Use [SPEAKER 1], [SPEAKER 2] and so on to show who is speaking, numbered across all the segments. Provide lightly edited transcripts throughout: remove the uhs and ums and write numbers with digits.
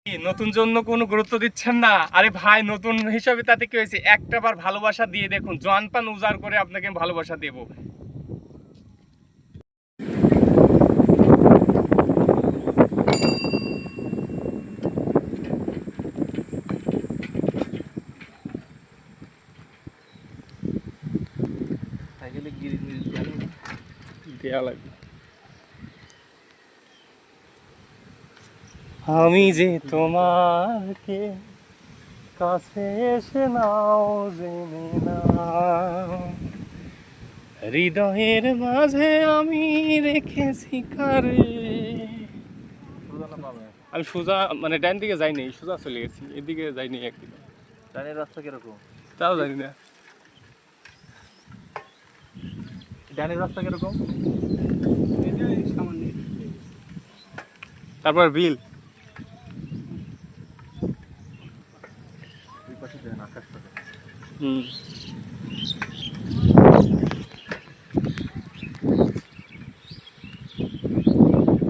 [SPEAKER 1] নতুন জন্য কোনো গুরুত্ব দিচ্ছেন না? আরে ভাই, নতুন হিসাবে তাতে কি হয়েছে? একটা বার ভালোবাসা দিয়ে দেখুন, জান পান উজাড় করে আপনাকে ভালোবাসা দেব। দেয়া লাগবে। আমি যে তোমারকে কাছে এসে নাও জেনে নাও, হৃদয়ের মাঝে আমি রেখেছি কারে। আমি সোজা মানে ডান দিকে যাইনি, সোজা চলে গেছি, এদিকে যাইনি। একদিকে
[SPEAKER 2] ডানের রাস্তা কিরকম
[SPEAKER 1] তাও জানি না।
[SPEAKER 2] ডানের রাস্তা কিরকম?
[SPEAKER 1] তারপর বিল।
[SPEAKER 2] দুই পাশে দেন আকাশটা।
[SPEAKER 1] হুম।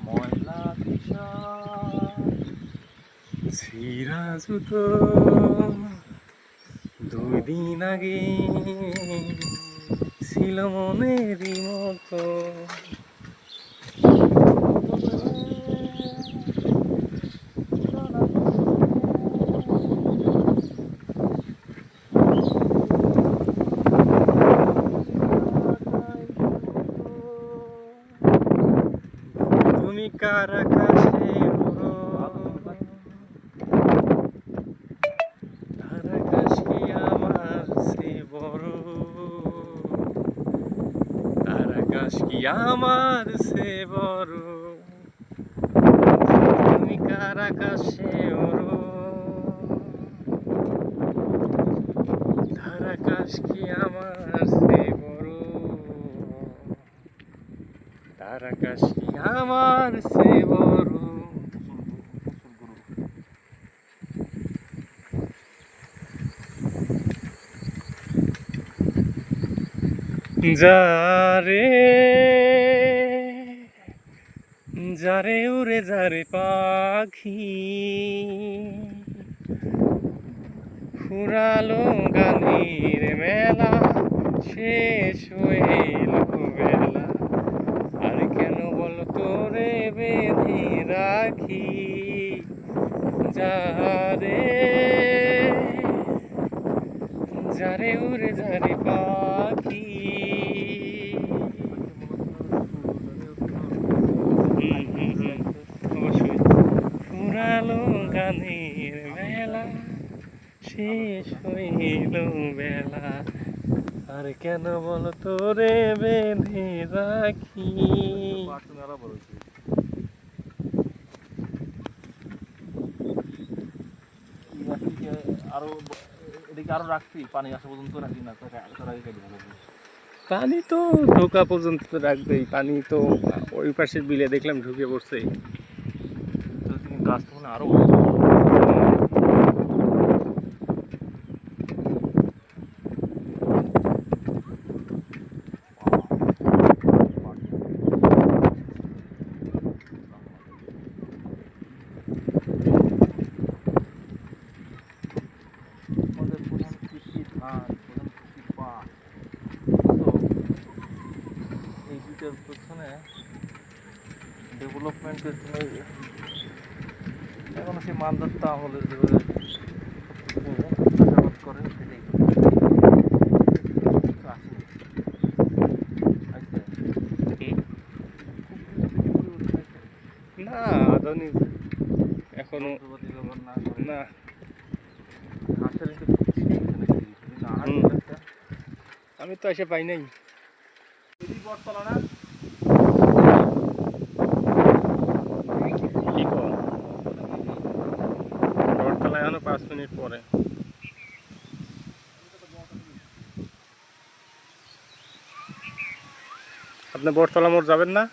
[SPEAKER 2] ময়লা
[SPEAKER 1] ছিঁড়া জুতো 2 দিন আগে ছিল মনেরই মতো। তুমি কার আকাশে উড়ো, তার আকাশ কি আমার সে বড়, তার আকাশ কি আমার সে বড়। তুমি কার আকাশে ওড়ো, তার আকাশ কি আমার সে বড়, তার আকাশ কি আমার সে বড়। যারে যারে উড়ে যারে পাখি, ফুরালো গানের মেলা শেষ হয়ে এলো বেলা, আর কেন বল তোরে বেঁধে রাখি। যারে যারে উড়ে যারে পাখি, অবশ্যই ফুরালো গানের মেলা শেষ হইল বেলা, আর কেন বল তোরে বেঁধে রাখি।
[SPEAKER 2] আরো এদিকে আরো রাখছি পানি আসা পর্যন্ত রাখি না, তার আগে কেটে ভালো।
[SPEAKER 1] পানি তো ঢোকা পর্যন্ত রাখবেই, পানি তো ওই পাশের বিলে দেখলাম ঢুকে পড়ছে।
[SPEAKER 2] গাছ তো মানে আরো এই দুইটার পেছনে ডেভেলপমেন্টের জন্য এখনো সেই মানদত্তা আমলের যেভাবে চাষাবাদ করে সেটাই
[SPEAKER 1] না আধুনিক এখনো না। আমি তো এসে পাই নাই। কি কর বটতলায় এখনো 5 মিনিট পরে। আপনি বটতলা মোড় যাবেন না?